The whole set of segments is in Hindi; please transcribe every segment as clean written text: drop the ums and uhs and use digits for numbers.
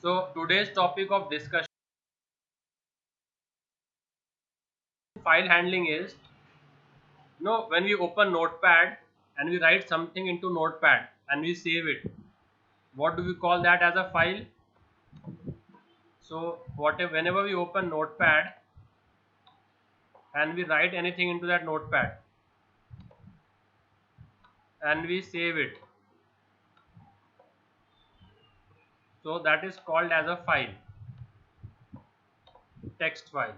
So today's topic of discussion file handling is, when we open notepad and we write something into notepad and we save it, what do we call that as a file? So whatever, whenever we open notepad and we write anything into that notepad and we save it, so that is called as a file, text file.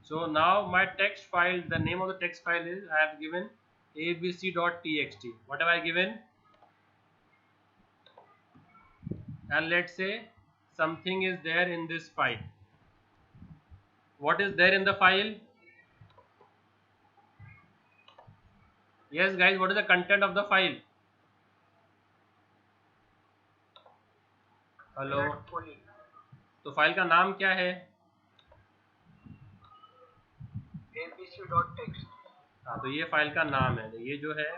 So now my text file, the name of the text file is, I have given abc.txt. What have I given? And let's say something is there in this file. What is there in the file? Yes guys, what is the content of the file? Hello, तो फाइल का नाम क्या है? abc.txt. हाँ, तो ये फाइल का नाम है, ये जो है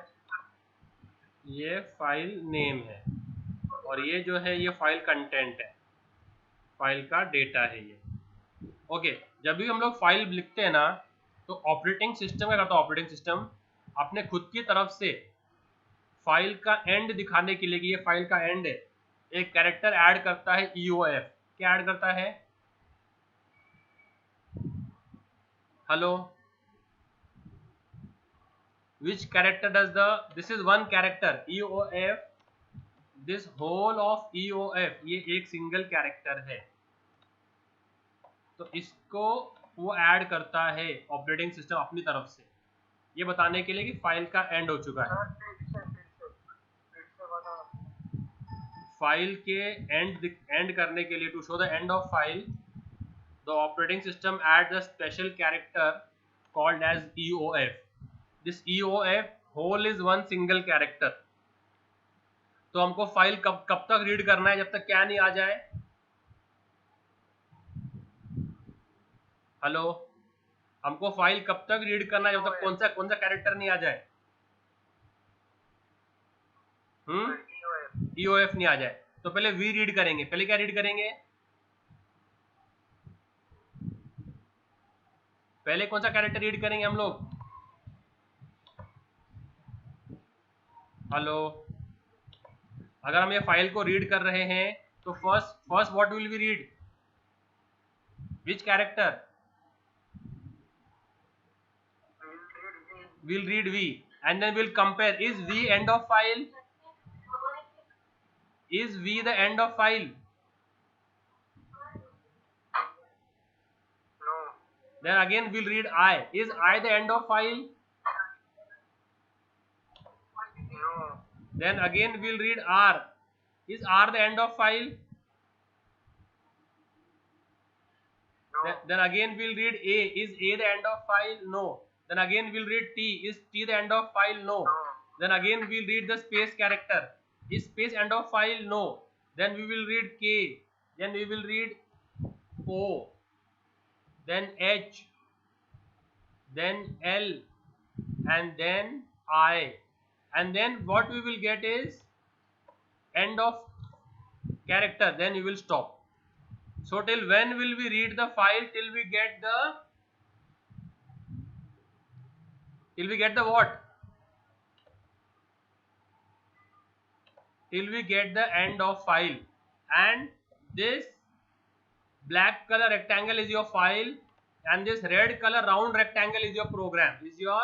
ये फाइल नेम है और ये जो है ये फाइल कंटेंट है, फाइल का डेटा है ये। ओके, जब भी हम लोग फाइल लिखते हैं ना, तो ऑपरेटिंग सिस्टम क्या करता है? ऑपरेटिंग सिस्टम अपने खुद की तरफ से फाइल का एंड दिखाने के लिए कि ये फाइल का एंड है, एक कैरेक्टर ऐड करता है, EOF। क्या ऐड करता है? Hello, which character does this is one character EOF, this whole of EOF ये एक सिंगल कैरेक्टर है, तो इसको वो ऐड करता है ऑपरेटिंग सिस्टम अपनी तरफ से, ये बताने के लिए कि फाइल का एंड हो चुका है। फाइल के एंड करने के लिए, to show the end of file, the operating system add the special character called as EOF। This EOF whole is one single character. तो हमको फाइल कब कब तक रीड करना है? जब तक क्या नहीं आ जाए? हेलो, हमको फाइल कब तक रीड करना है? जब तक कौन सा कैरेक्टर नहीं आ जाए? EOF नहीं आ जाए। तो पहले वी रीड करेंगे। पहले क्या रीड करेंगे? पहले कौन सा कैरेक्टर रीड करेंगे हम लोग? हेलो, अगर हम ये फाइल को रीड कर रहे हैं तो first what will we read? Which character? We'll read V and then we'll compare, is V end of file? Is V the end of file? No. Then again we'll read I. Is I the end of file? No. Then again we'll read R. Is R the end of file? No. Then again we'll read A. Is A the end of file? No. Then again we'll read T. Is T the end of file? No. Then again we'll read the space character. Is space end of file? No. Then we will read K. Then we will read O. Then H. Then L. And then I. And then what we will get is end of character. Then we will stop. So till when will we read the file? Till we get the what? Till we get the end of file. And this black color rectangle is your file, and this red color round rectangle is your program, is your,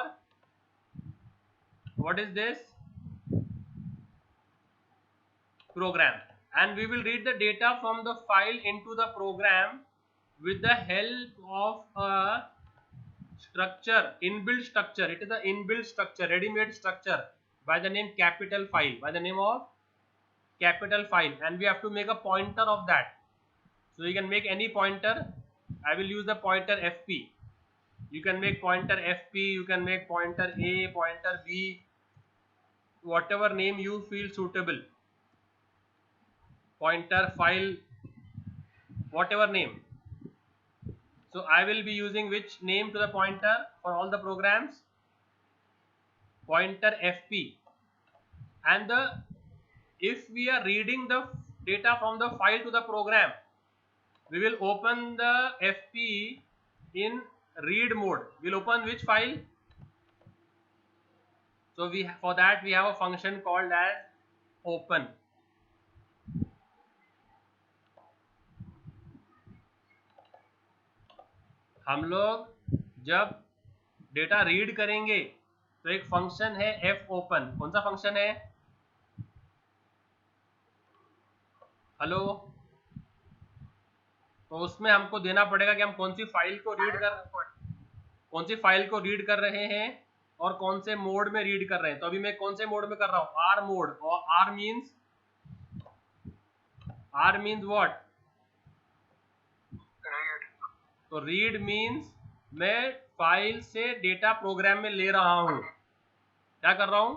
what is this? Program. And we will read the data from the file into the program with the help of a structure, inbuilt structure. It is the inbuilt structure, ready-made structure by the name capital file, by the name of capital file, and we have to make a pointer of that. So you can make any pointer. I will use the pointer FP. You can make pointer FP, you can make pointer A, pointer B, whatever name you feel suitable. Pointer, file, whatever name. So I will be using which name to the pointer for all the programs? Pointer FP. And if we are reading the data from the file to the program, we will open the FP in read mode. We'll open which file? So for that we have a function called as open. हम लोग जब डेटा रीड करेंगे तो एक फंक्शन है एफ ओपन. कौन सा फंक्शन है? हेलो. तो उसमें हमको देना पड़ेगा कि हम कौन सी फाइल को रीड कर रहे हैं और कौन से मोड में रीड कर रहे हैं. तो अभी मैं कौन से मोड में कर रहा हूँ? Are mode. और आर मीन्स व्हाट? तो रीड मीन्स मैं फाइल से डेटा प्रोग्राम में ले रहा हूं. क्या कर रहा हूं?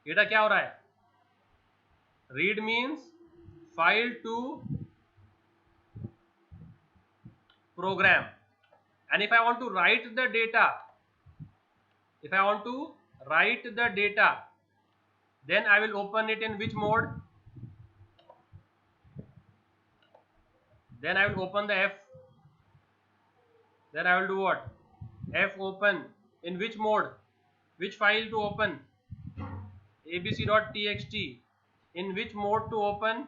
डेटा क्या हो रहा है? Read means file to program, and if I want to write the data, then I will open it in which mode? Then I will open the F. Then I will do what? F open. In which mode? Which file to open? abc.txt. In which mode to open?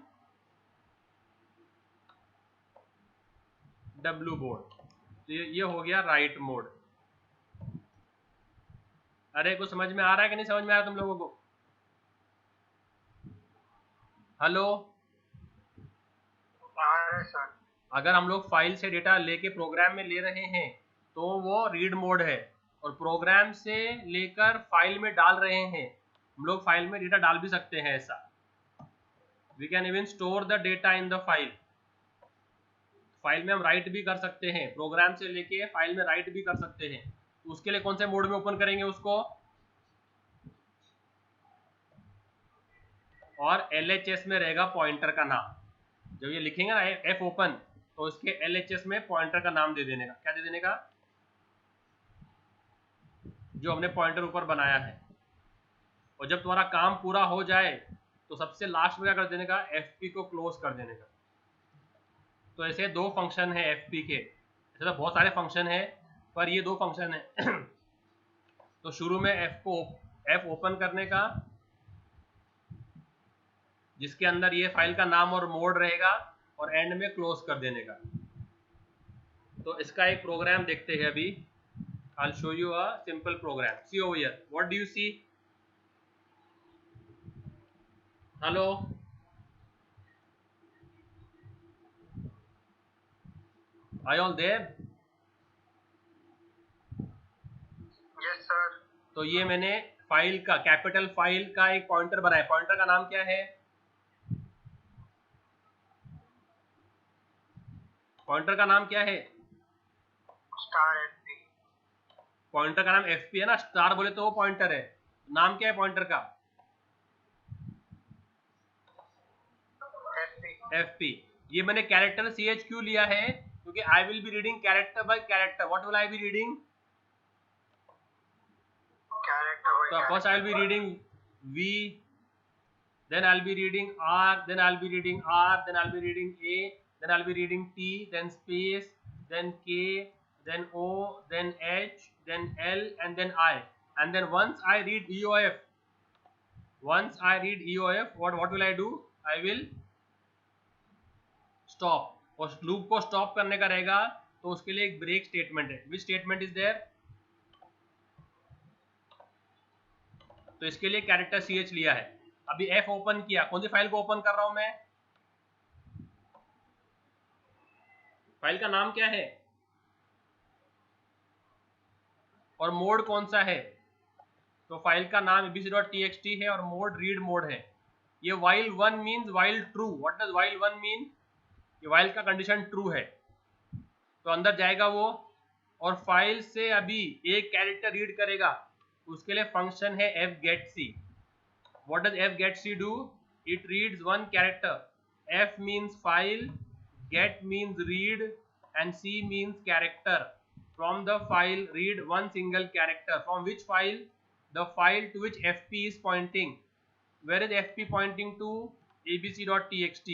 W board. तो ये हो गया राइट मोड. अरे कुछ समझ में आ रहा है कि नहीं समझ में आ रहा तुम लोगों को? हेलो. अगर हम लोग फाइल से डेटा लेके प्रोग्राम में ले रहे हैं तो वो रीड मोड है, और प्रोग्राम से लेकर फाइल में डाल रहे हैं. हम लोग फाइल में डेटा डाल भी सकते हैं. ऐसा we can even store the data in the file. File में हम राइट भी कर सकते हैं. प्रोग्राम से लेके फाइल में राइट भी कर सकते हैं. तो उसके लिए कौन से मोड में ओपन करेंगे उसको? और LHS में रहेगा पॉइंटर का नाम. जब ये लिखेंगे ना एफ ओपन, तो उसके LHS में पॉइंटर का नाम दे देने का. क्या दे देने का? जो हमने पॉइंटर ऊपर बनाया है. और जब तुम्हारा काम पूरा हो जाए तो सबसे लास्ट में क्या कर देने का? FP को क्लोज कर देने का. तो ऐसे दो फंक्शन है FP के. ऐसे तो बहुत सारे फंक्शन है, पर ये दो फंक्शन है. तो शुरू में F ओपन करने का, जिसके अंदर ये फाइल का नाम और मोड रहेगा, और एंड में क्लोज कर देने का. तो इसका एक प्रोग्राम देखते हैं अभी. I'll show you a simple program. See over here. What do you see? Hello. Are you all there? Yes sir. तो ये मैंने फाइल का, कैपिटल फाइल का एक पॉइंटर बनाया. पॉइंटर का नाम क्या है? पॉइंटर का नाम क्या है? Star FP. पॉइंटर का नाम FP है ना. स्टार बोले तो वो पॉइंटर है. नाम क्या है पॉइंटर का? FP. ये मैंने कैरेक्टर CH क्यों लिया है? क्योंकि I will be reading character by character. What will I be reading? So first I will be reading V, then I will be reading R, then I will be reading R, then I will be reading A, then I will be reading T, then space, then K, then O, then H, then L, and then I. And then once I read EOF, what will I do? I will stop. और लूप को स्टॉप करने का रहेगा तो उसके लिए एक ब्रेक स्टेटमेंट है. Which statement is there? तो इसके लिए कैरेक्टर CH लिया है. अभी F ओपन किया. कौन सी फाइल को ओपन कर रहा हूं मैं? फाइल का नाम क्या है और मोड कौन सा है? तो फाइल का नाम abc.txt है और मोड रीड मोड है. ये while 1 means while true. What does while 1 mean? ये while का कंडीशन ट्रू है तो अंदर जाएगा वो, और फाइल से अभी एक कैरेक्टर रीड करेगा. उसके लिए फंक्शन है fgetc. What does fgetc do? It reads one character. F means file, get means read, and C means character. From the file, read one single character. From which file? The file to which FP is pointing. Where is FP pointing to? abc.txt.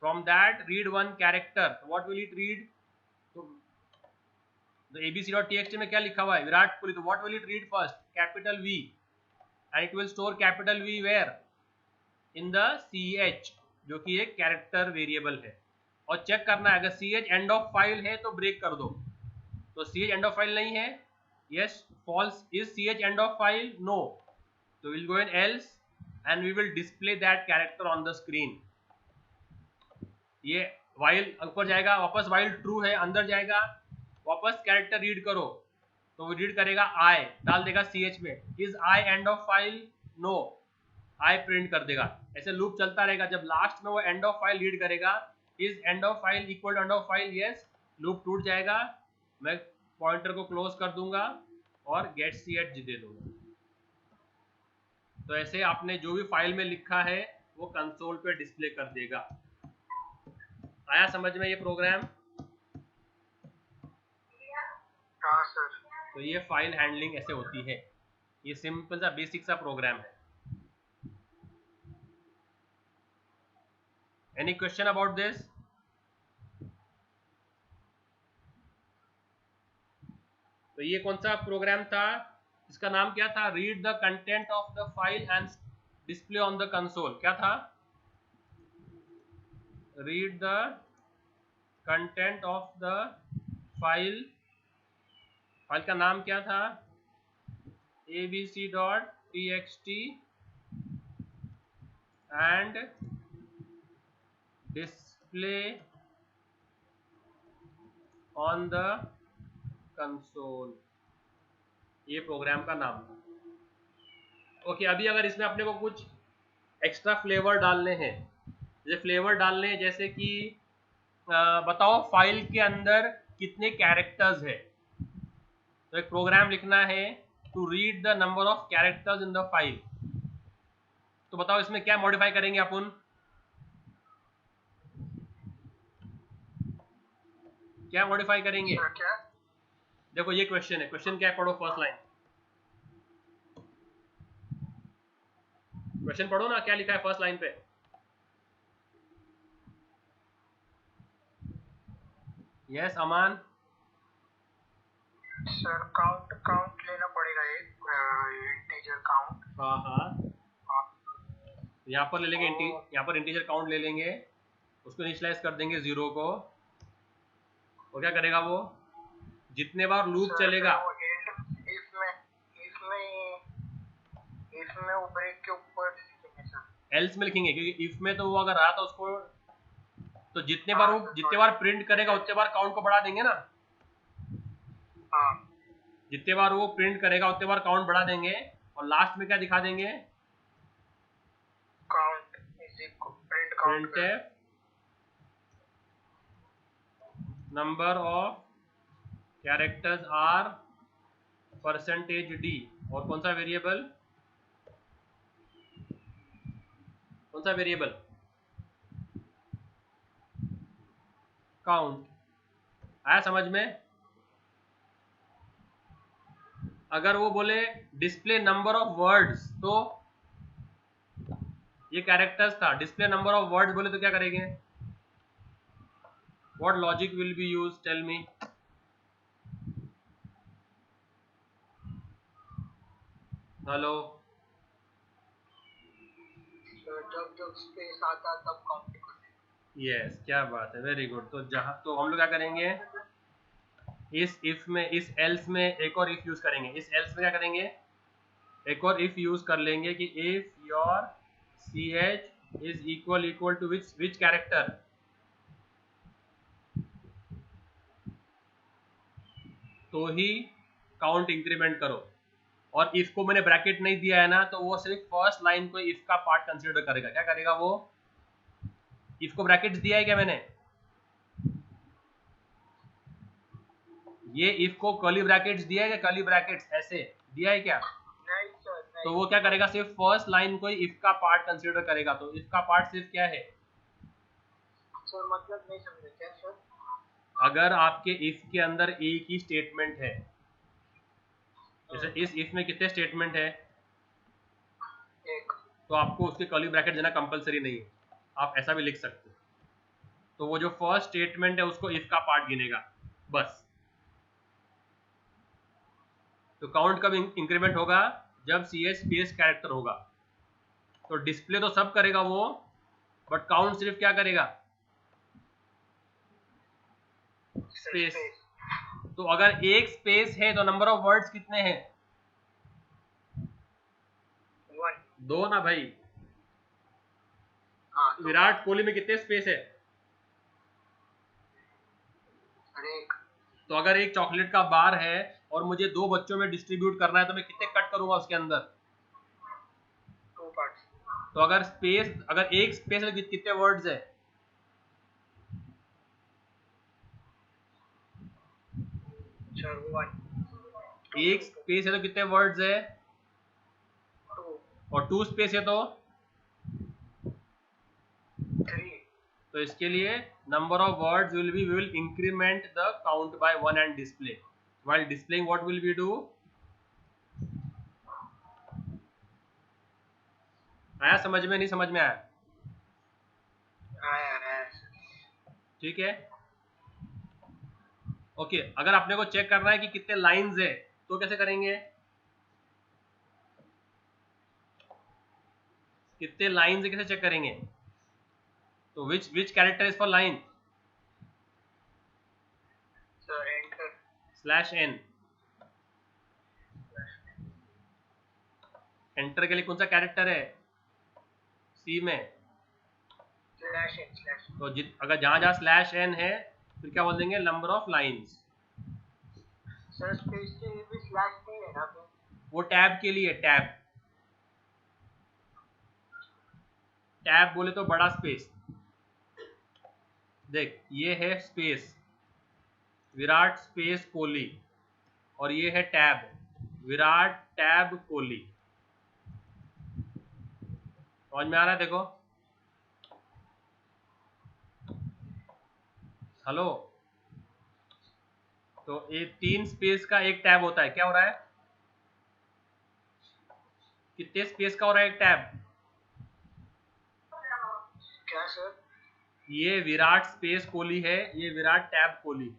From that read one character. What will it read? तो abc.txt में क्या लिखा हुआ है? विराट कोहली. तो what will it read first? Capital V, and it will store capital V where? In the ch, जो कि एक कैरेक्टर वेरिएबल है. और चेक करना है, अगर ch एंड ऑफ फाइल है तो ब्रेक कर दो. तो ch एंड ऑफ फाइल नहीं है, yes, false. Is ch end of file? No. So we'll go in else and we will display that character on the screen. ये while ऊपर जाएगा, वापस while true है, अंदर जाएगा, वापस कैरेक्टर रीड करो, तो वो रीड करेगा I, डाल देगा ch में. Is I end of file? No. I print कर देगा. ऐसे लूप चलता रहेगा. जब लास्ट में वो एंड ऑफ फाइल रीड करेगा, is end of file equal to end of file, yes, loop टूट जाएगा. मैं पॉइंटर को क्लोज कर दूंगा और गेट ch दे दूंगा. तो ऐसे आपने जो भी फाइल में लिखा है वो कंसोल पे डिस्प्ले कर देगा. आया समझ में ये प्रोग्राम? हाँ सर. तो ये फाइल हैंडलिंग ऐसे होती है. ये सिंपल सा बेसिक सा प्रोग्राम है. Any question about this? तो ये कौन सा प्रोग्राम था? इसका नाम क्या था? Read the content of the file and display on the console. क्या था? Read the content of the file. File का नाम क्या था? abc.txt and display on the console. ये प्रोग्राम का नाम था. ओके, अभी अगर इसमें अपने को कुछ एक्स्ट्रा फ्लेवर डालने हैं, जैसे फ्लेवर डालने हैं, जैसे कि बताओ फाइल के अंदर कितने कैरेक्टर्स है. तो एक प्रोग्राम लिखना है to read the number of characters in the file. तो बताओ इसमें क्या मॉडिफाई करेंगे अपन? क्या मॉडिफाई करेंगे? क्या? देखो ये क्वेश्चन है. क्वेश्चन क्या है? पढ़ो फर्स्ट लाइन. क्वेश्चन पढ़ो ना, क्या लिखा है फर्स्ट लाइन पे? यस अमान. सर काउंट लेना पड़ेगा, एक इंटीजर काउंट. हाँ हाँ, यहाँ पर ले लेंगे, यहाँ पर इंटीजर काउंट ले लेंगे, उसको इनिशियलाइज कर देंगे 0 को. और क्या करेगा वो? जितने बार लूप चलेगा, इसमें वो ब्रेक के ऊपर लिखेंगे सर. एल्स में लिखेंगे, क्योंकि इफ में तो वो अगर रहा था उसको, तो जितने बार प्रिंट करेगा उतने बार काउंट को बढ़ा देंगे ना. हाँ. जितने बार वो प्रिंट करेगा उतने बार काउंट बढ़ा देंगे. और लास्ट में क्या दिखा देंगे? Count is equal print count printf number of characters are %d. और कौन सा वेरिएबल? कौन सा वेरिएबल? काउंट. आया समझ में? अगर वो बोले डिस्प्ले नंबर ऑफ वर्ड्स, तो ये कैरेक्टर्स था. डिस्प्ले नंबर ऑफ वर्ड्स बोले तो क्या करेंगे? What logic will be use? Tell me. Hello. जब स्पेस आता तब काउंट करते. यस, क्या बात है, वेरी गुड. तो जहां तो हम लोग क्या करेंगे, इस इफ में, इस एल्स में एक और इफ यूज करेंगे. इस एल्स में क्या करेंगे? एक और इफ यूज कर लेंगे कि if your ch is equal to which character. तो ही काउंट इंक्रीमेंट करो. और इफ को मैंने ब्रैकेट नहीं दिया है ना, तो वो सिर्फ फर्स्ट लाइन को इफ का पार्ट कंसीडर करेगा. क्या करेगा वो? इफ को ब्रैकेट्स दिया है क्या मैंने? ये इफ को कर्ली ब्रैकेट्स दिया है क्या? कर्ली ब्रैकेट्स ऐसे दिया है क्या? नहीं सर, नहीं. तो वो क्या करेगा? सिर्फ फर्स्ट लाइन को इफ का पार्ट कंसीडर करेगा. तो इफ का पार्ट सिर्फ क्या है? सर मतलब नहीं समझे क्या सर? अगर आपके इफ के अंदर एक ही स्टेटमेंट है, जैसे इस इफ में कितने स्टेटमेंट है? एक. तो आपको उसके कर्ली ब्रैकेट देना कंपलसरी नहीं है. आप ऐसा भी लिख सकते हो। तो वो जो फर्स्ट स्टेटमेंट है उसको इफ का पार्ट गिनेगा बस। तो काउंट कब इंक्रीमेंट होगा? जब ch स्पेस कैरेक्टर होगा। तो डिस्प्ले तो सब करेगा वो, बट काउंट सिर्फ क्या करेगा? स्पेस। तो अगर एक स्पेस है तो नंबर ऑफ वर्ड्स कितने हैं? 1। 2 ना भाई। हाँ, विराट कोहली में कितने स्पेस है? एक। तो अगर एक चॉकलेट का बार है और मुझे 2 बच्चों में डिस्ट्रीब्यूट करना है तो मैं कितने कट करूंगा उसके अंदर? 2 पार्ट्स। तो अगर एक स्पेस है तो कितने वर्ड्स है? सर 1। एक स्पेस है तो कितने वर्ड्स है? 2। और 2 स्पेस है तो 3। तो इसके लिए number of words will be, we will increment the count by 1 and display while displaying what will we do. आया समझ में? नहीं समझ में आया? आया। ठीक है, ओके। अगर अपने को चेक करना है कि कितने लाइंस है तो कैसे करेंगे? कितने लाइंस है कैसे चेक करेंगे? तो विच character is for line? Sir enter. /n। Enter के लिए कौन सा कैरेक्टर है सी में? /n/। तो अगर जहां जहां /n है फिर क्या बोल देंगे? Number of lines. Sir space के लिए भी स्लैश नहीं है ना? वो टैब के लिए, टैब टैब बोले तो बड़ा स्पेस। देख ये है स्पेस विराट स्पेस कोहली, और ये है टैब विराट टैब कोहली। समझ में आ रहा है? देखो, हेलो। तो ये 3 स्पेस का एक टैब होता है, क्या हो रहा है? कितने स्पेस का हो रहा है एक टैब? क्या सर? ये विराट स्पेस कोहली है, ये विराट टैब कोहली।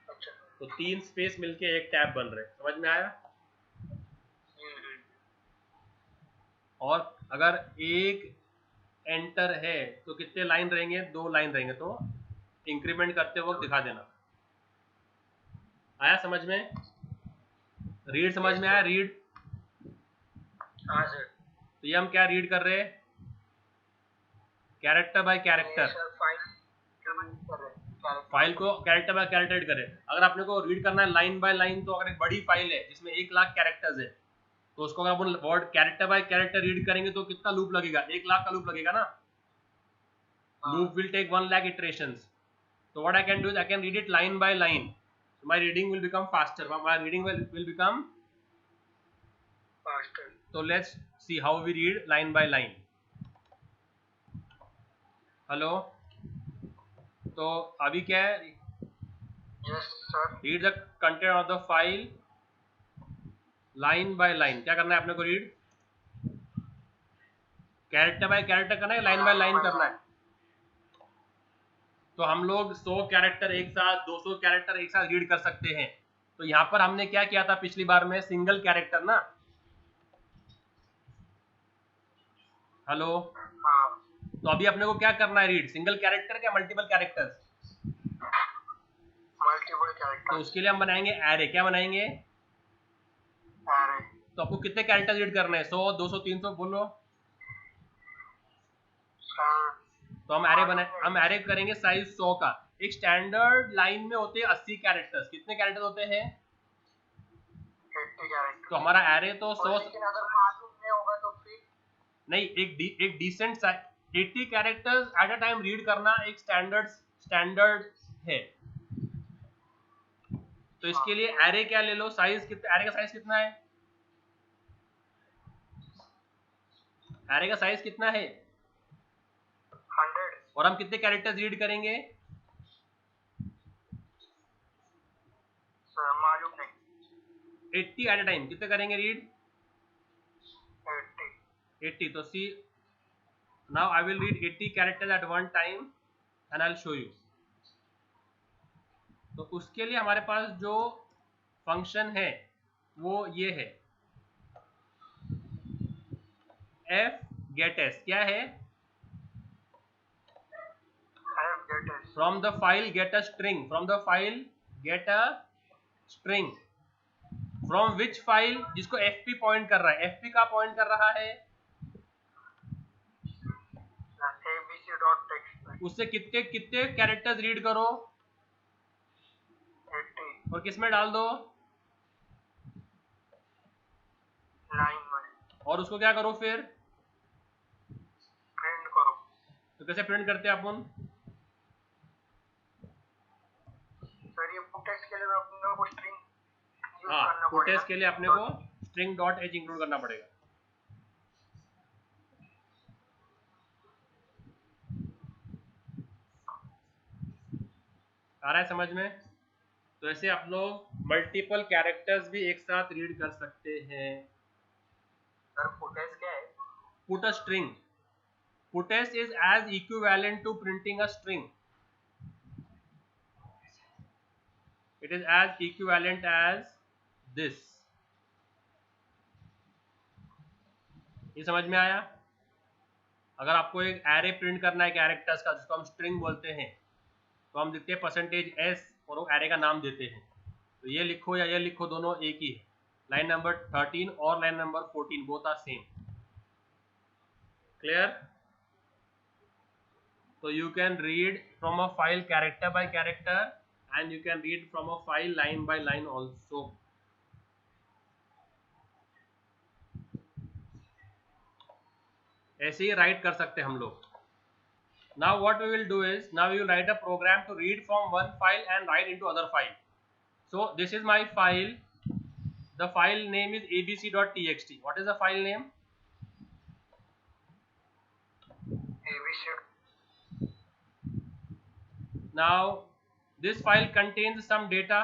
अच्छा। तो 3 स्पेस मिलके एक टैब बन रहे। समझ में आया? और अगर एक एंटर है तो कितने लाइन रहेंगे? 2 लाइन रहेंगे। तो इंक्रीमेंट करते वक्त दिखा देना। आया समझ में? रीड समझ में आया? रीड। हाँ सर। तो ये हम क्या रीड कर रहे हैं? Character by character. फाइल को कैरेक्टर बाय कैरेक्टर रीड करें। अगर आपने को रीड करना है लाइन बाय लाइन, तो अगर एक बड़ी फाइल है जिसमें 1 लाख कैरेक्टर्स है तो उसको अगर अपन word character by character read करेंगे तो कितना लूप लगेगा? 1 लाख का लूप लगेगा ना। Loop will take 1 lakh iterations. So what I can do is I can read it line by line. So my reading will become faster. My reading will become faster. So let's see how we read line by line. Hello. तो अभी क्या है? Yes sir. Read the content of the file line by line. क्या करना है अपने को? रीड कैरेक्टर बाय कैरेक्टर करना है, लाइन बाय लाइन करना है? तो हम लोग 100 कैरेक्टर एक साथ, 200 कैरेक्टर एक साथ रीड कर सकते हैं। तो यहाँ पर हमने क्या किया था पिछली बार में? सिंगल कैरेक्टर ना। हेलो। तो अभी अपने को क्या करना है? रीड सिंगल कैरेक्टर क्या मल्टीपल कैरेक्टर्स? Multiple character. तो उसके लिए हम बनाएंगे एरे। क्या बनाएंगे? एरे। तो आपको कितने कैरेक्टर रीड करने हैं? 100, 200, 300 बोलो। तो हम एरे करेंगे साइज 100 का। एक स्टैंडर्ड लाइन में होते हैं 80 कैरेक्टर्स। कितने कैरेक्टर होते हैं? 80 कैरेक्टर। तो हमारा एरे तो 100। लेकिन अगर मालूम नहीं होगा तो फिर नहीं, एक decent 80 characters at a time read करना एक स्टैंडर्ड है। तो इसके लिए एरे क्या ले लो? साइज कितना? एरे का साइज कितना है? एरे का साइज कितना है? 100। और हम कितने कैरेक्टर्स रीड करेंगे? सर मालूम नहीं। 80 एट अ टाइम। कितने करेंगे रीड? 80। 80। तो सी Now I will read 80 characters at one time and I'll show you. तो उसके लिए हमारे पास जो फंक्शन है वो ये है f get s. क्या है? From the file get a string. From the file get a string. From which file? जिसको fp पॉइंट कर रहा है. fp का पॉइंट कर रहा है abc.txt. उससे कितने कितने कैरेक्टर्स रीड करो 80 और किस में डाल दो लाइन में और उसको क्या करो फिर प्रिंट करो. तो कैसे प्रिंट करते हैं अपन? सर ये पुटेक्स्ट के लिए अपने को स्ट्रिंग यूज हाँ करना पुटेक्स्ट पड़ेगा. के लिए अपने को स्ट्रिंग डॉट एच इंक्लूड करना पड़ेगा. आ रहा है समझ में? तो ऐसे आप लोग मल्टीपल कैरेक्टर्स भी एक साथ रीड कर सकते हैं. सर पुटेक्स्ट क्या है? Put a string. Putest is as equivalent to printing a string. It is as equivalent as this. ये समझ में आया? अगर आपको एक एरे प्रिंट करना है कैरेक्टर्स का जिसको हम स्ट्रिंग बोलते हैं तो हम लिखते हैं %s और वो एरे का नाम देते हैं. तो ये लिखो या ये लिखो दोनों एक ही है. लाइन नंबर 13 और line number 14 both are same. Clear? So you can read from a file character by character and you can read from a file line by line also. ऐसे ही राइट कर सकते हैं हम लोग. Now what we will do is, now we will write a program to read from one file and write into other file. So this is my file. The file name is abc.txt. What is the file name? abc. Now this file contains some data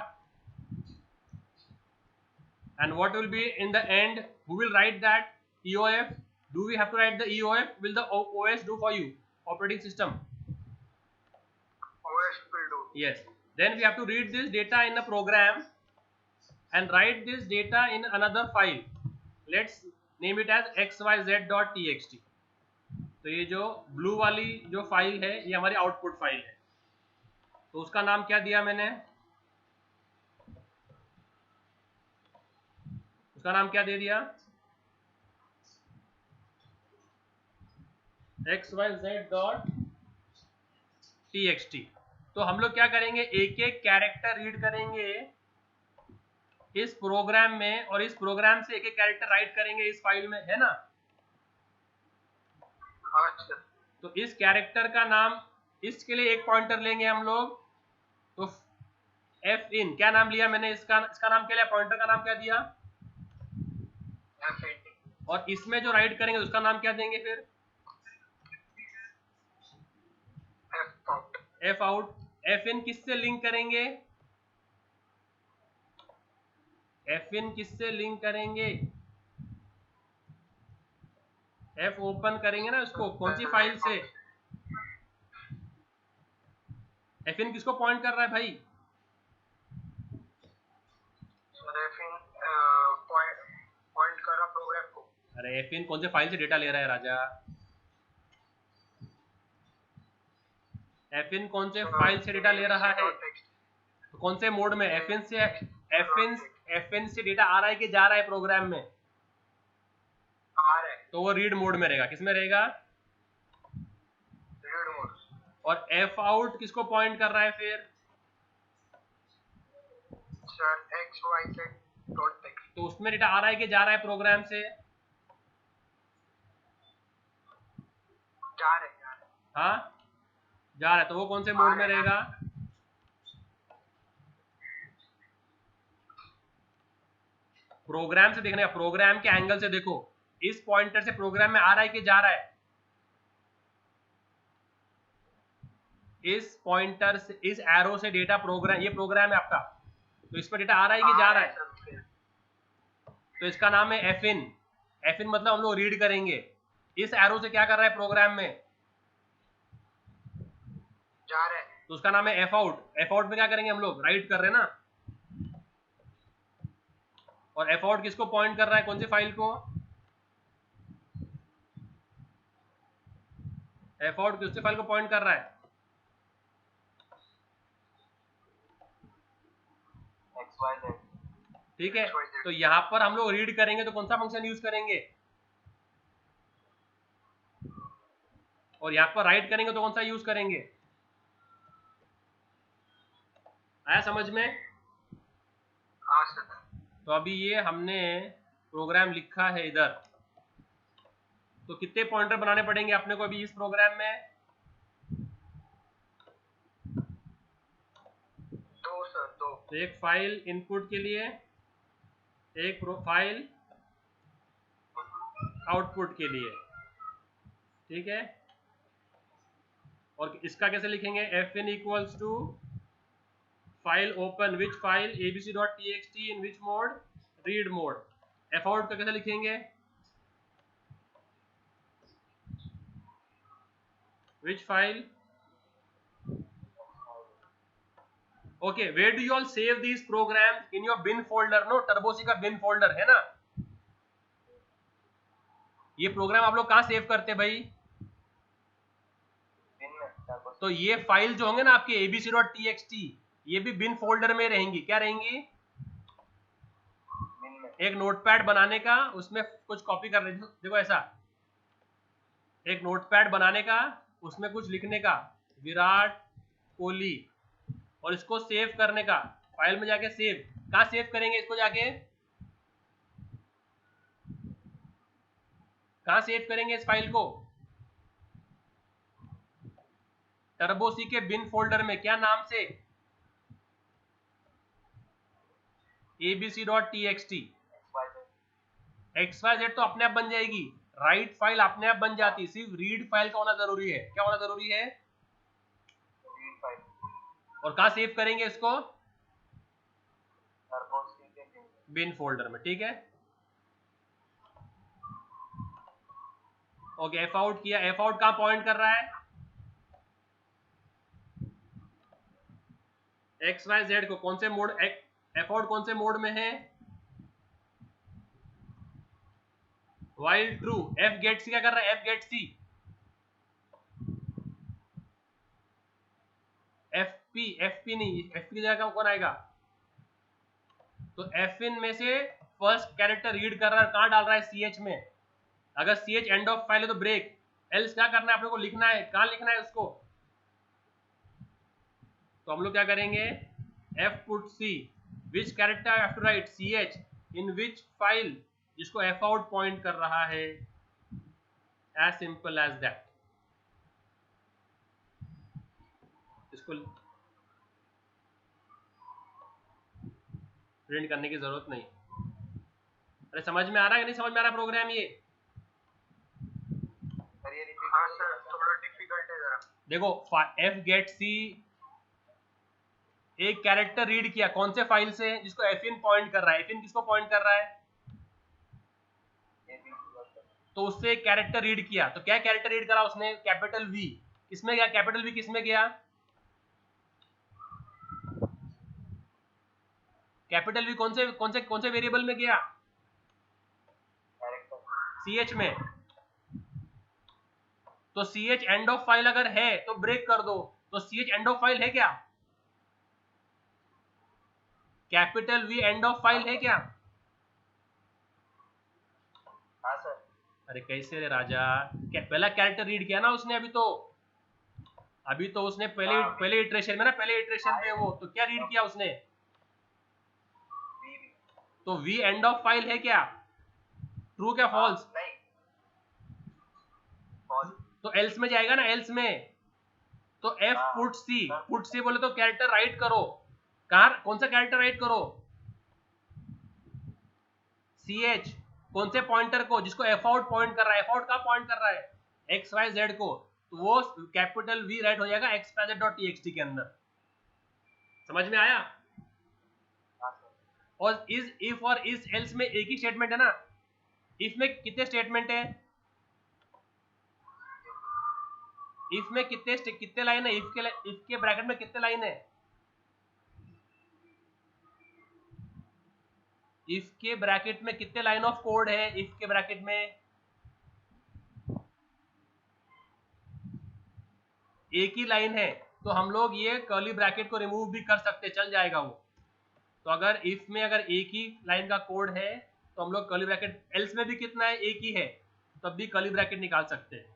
and what will be in the end? Who will write that? EOF. Do we have to write the EOF? Will the OS do for you? Operating system. OS will do. Yes. Then we have to read this data in a program and write this data in another file. Let's name it as xyz.txt. तो ये जो ब्लू वाली जो फाइल है ये हमारी आउटपुट फाइल है. तो उसका नाम क्या दिया मैंने? उसका नाम क्या दे दिया? xyz.txt. तो हम लोग क्या करेंगे? एक एक कैरेक्टर रीड करेंगे इस प्रोग्राम में और इस प्रोग्राम से एक एक कैरेक्टर राइट करेंगे इस फाइल में, है ना? अच्छा. तो इस कैरेक्टर का नाम, इसके लिए एक पॉइंटर लेंगे हम लोग. तो f in क्या नाम लिया मैंने? इसका नाम क्या लिया? पॉइंटर का नाम क्या दिया? और इसमें जो राइट करेंगे उसका नाम क्या देंगे फिर? f out. f in किससे लिंक करेंगे? f in किससे लिंक करेंगे? f ओपन करेंगे ना उसको, कौन सी फाइल से? f in किसको पॉइंट कर रहा है भाई? पॉइंट कर रहा प्रोग्राम को. अरे f in कौन से फाइल से डेटा ले रहा है राजा? f in कौन से फाइल से डेटा ले रहा है? तो कौन से मोड में? f in से डेटा आ रहा है कि जा रहा है प्रोग्राम में? आ रहा है. तो वो रीड मोड में रहेगा. किस में रहेगा? Read mode. और f out किसको पॉइंट कर रहा है फिर? Sir xyz.txt. तो उसमें डेटा आ रहा है कि जा रहा है प्रोग्राम से? जा रहा है. हाँ जा रहा है. तो वो कौन से मोड में रहेगा? प्रोग्राम से देखने का, प्रोग्राम के एंगल से देखो. इस पॉइंटर से प्रोग्राम में आ रहा है कि जा रहा है? इस पॉइंटर से, इस एरो से डेटा प्रोग्राम, ये प्रोग्राम है आपका, तो इस पर डेटा आ रहा है कि जा रहा है? तो इसका नाम है f in. f in मतलब हम लोग रीड करेंगे. इस एरो से क्या कर रहा है प्रोग्राम में, जा रहे हैं, तो उसका नाम है एफ आउट। एफ आउट में क्या करेंगे हम लोग, राइट कर रहे हैं ना, और एफ आउट किसको पॉइंट कर रहा है, कौन सी फाइल को, एफ आउट किस फाइल को पॉइंट कर रहा है, XYZ। ठीक है। तो यहां पर हम लोग रीड करेंगे तो कौन सा फंक्शन यूज करेंगे, और यहां पर राइट करेंगे तो कौन सा यूज करेंगे, आया समझ में। हाँ सर। तो अभी ये हमने प्रोग्राम लिखा है इधर, तो कितने पॉइंटर बनाने पड़ेंगे अपने को अभी इस प्रोग्राम में, 2 सर, 2। तो एक फाइल इनपुट के लिए, एक फाइल आउटपुट के लिए, ठीक है। और इसका कैसे लिखेंगे, F in equals to file open which file abc.txt in which mode, read mode. F out का कैसे लिखेंगे, which file, okay, where do you all save these program, in your bin folder, no, turbo C का बिन फोल्डर है ना, ये प्रोग्राम आप लोग कहाँ सेव करते हैं भाई, तो ये फाइल जो होंगे ना आपके abc.txt, ये भी बिन फोल्डर में रहेंगी, क्या रहेंगी, एक नोटपैड बनाने का, उसमें कुछ कॉपी कर रहे, देखो ऐसा, एक नोटपैड बनाने का, उसमें कुछ लिखने का, विराट कोहली, और इसको सेव करने का, फाइल में जाके सेव, कहाँ सेव करेंगे इसको जाके, कहाँ सेव करेंगे इस फाइल को, टर्बोसी के बिन फोल्डर में, क्या नाम से, abc.txt। XYZ तो अपने आप बन जाएगी, राइट फाइल अपने आप बन जाती, सिर्फ रीड फाइल का होना जरूरी है, क्या होना जरूरी है, और कहाँ सेव करेंगे इसको, बिन फोल्डर में, ठीक है। ओके, एफ आउट किया, एफ आउट कहाँ पॉइंट कर रहा है, XYZ को, कौन से मोड, एफ आउट कौन से मोड में है, वाइल ट्रू। एफ गेट सी क्या कर रहा है, एफ गेट सी, एफ पी नहीं, एफ पी की जगह कौन आएगा, तो एफ इन में से फर्स्ट कैरेक्टर रीड कर रहा है, कहाँ डाल रहा है, सी एच में, अगर C H end of file है तो ब्रेक, एल्स क्या करना है, आप लोग को लिखना है, कहाँ लिखना है उसको, तो हम लोग क्या करेंगे, F put C which character I have to write, C H in which file, जिसको एफ आउट पॉइंट कर रहा है, एज सिंपल एज दैट। इसको प्रिंट करने की जरूरत नहीं। अरे समझ में आ रहा है कि नहीं समझ में आ रहा प्रोग्राम ये, हाँ सर, थोड़ा डिफिकल्ट है जरा। देखो एफ गेट सी एक कैरेक्टर रीड किया, कौन से फाइल से, जिसको एफ इन पॉइंट कर रहा है, एफ इन किसको पॉइंट कर रहा है, तो उससे एक कैरेक्टर रीड किया, तो क्या कैरेक्टर रीड करा उसने, कैपिटल वी, किसमें गया, कैपिटल वी किसमें गया, कैपिटल वी कौन से वेरिएबल में गया, सी एच में, तो C H end of file अगर है तो ब्रेक कर दो, तो C H end of file है क्या, capital V end of file है क्या, हाँ सर। अरे कैसे रे राजा, पहला कैरेक्टर रीड किया ना उसने, अभी तो उसने पहले इटरेशन में ना, पहले इटरेशन पे वो, तो क्या रीड किया उसने, तो वी एंड ऑफ फाइल है क्या, ट्रू क्या फॉल्स, नहीं, तो एल्स में जाएगा ना, एल्स में, तो एफ पुट सी बोले तो कैरेक्टर राइट करो, कौन सा कैरेक्टर राइट करो, सी एच, कौन से पॉइंटर को, जिसको एफ आउट पॉइंट कर रहा है, एफ आउट का पॉइंट कर रहा है, एक्स वाई जेड को, तो वो कैपिटल वी राइट हो जाएगा xyz.txt के अंदर, समझ में आया। और इफ और इस एल्स में एक ही स्टेटमेंट है ना, इफ में कितने स्टेटमेंट है, इफ में कितने लाइन है, इफ के ब्रैकेट में कितने लाइन है, इफ के ब्रैकेट में कितने लाइन ऑफ कोड है, इफ के ब्रैकेट में एक ही लाइन है, तो हम लोग ये कर्ली ब्रैकेट को रिमूव भी कर सकते, चल जाएगा वो। तो अगर इफ में अगर एक ही लाइन का कोड है तो हम लोग कर्ली ब्रैकेट, एल्स में भी कितना है, एक ही है, तब भी कर्ली ब्रैकेट निकाल सकते हैं।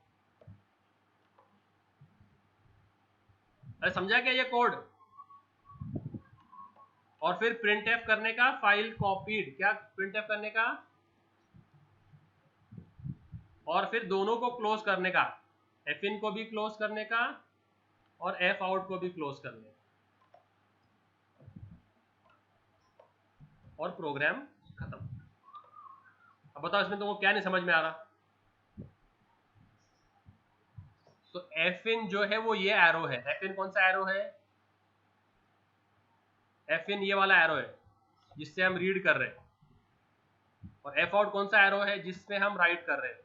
अरे समझा क्या ये कोड? और फिर प्रिंट एफ करने का, फाइल कॉपीड, क्या प्रिंट एफ करने का, और फिर दोनों को क्लोज करने का, एफ इन को भी क्लोज करने का और एफ आउट को भी क्लोज करने का, और प्रोग्राम खत्म। अब बताओ इसमें तुमको क्या नहीं समझ में आ रहा? तो एफ इन जो है वो ये एरो है, एफ इन कौन सा एरो है, एफ इन ये वाला एरो है जिससे हम रीड कर रहे हैं, और एफ आउट कौन सा एरो है जिसमें हम राइट कर रहे हैं।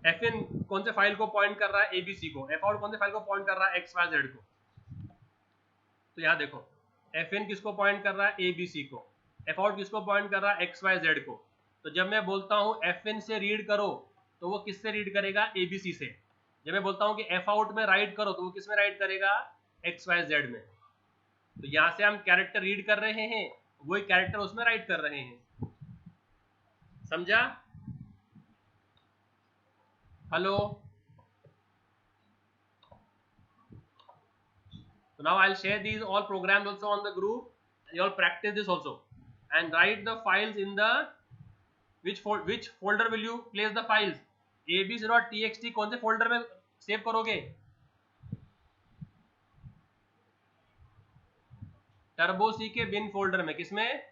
एफ इन कौन से फाइल को पॉइंट कर रहा है, एबीसी को, एफ आउट कौन से फाइल को पॉइंट कर रहा है, एक्स वाई जेड को। तो यहाँ देखो एफ इन किसको पॉइंट कर रहा है, एबीसी को, एफ आउट किसको पॉइंट कर रहा है, एक्स वाई जेड को। तो जब मैं बोलता हूँ एफ इन से रीड करो तो वो किससे रीड करेगा, एबीसी से। जब मैं बोलता हूँ कि एफ आउट में राइट करो तो वो किस में राइट करेगा, एक्स वाई जेड में। तो यहाँ से हम कैरेक्टर रीड कर रहे हैं, वही कैरेक्टर उसमें राइट कर रहे हैं। समझा? Hello? So now I'll share these all programs also on the group. You all practice this also and write the files in the which folder will you place the files, abc.txt कौन से फोल्डर में सेव करोगे, टर्बो सी के बिन फोल्डर में, किसमें,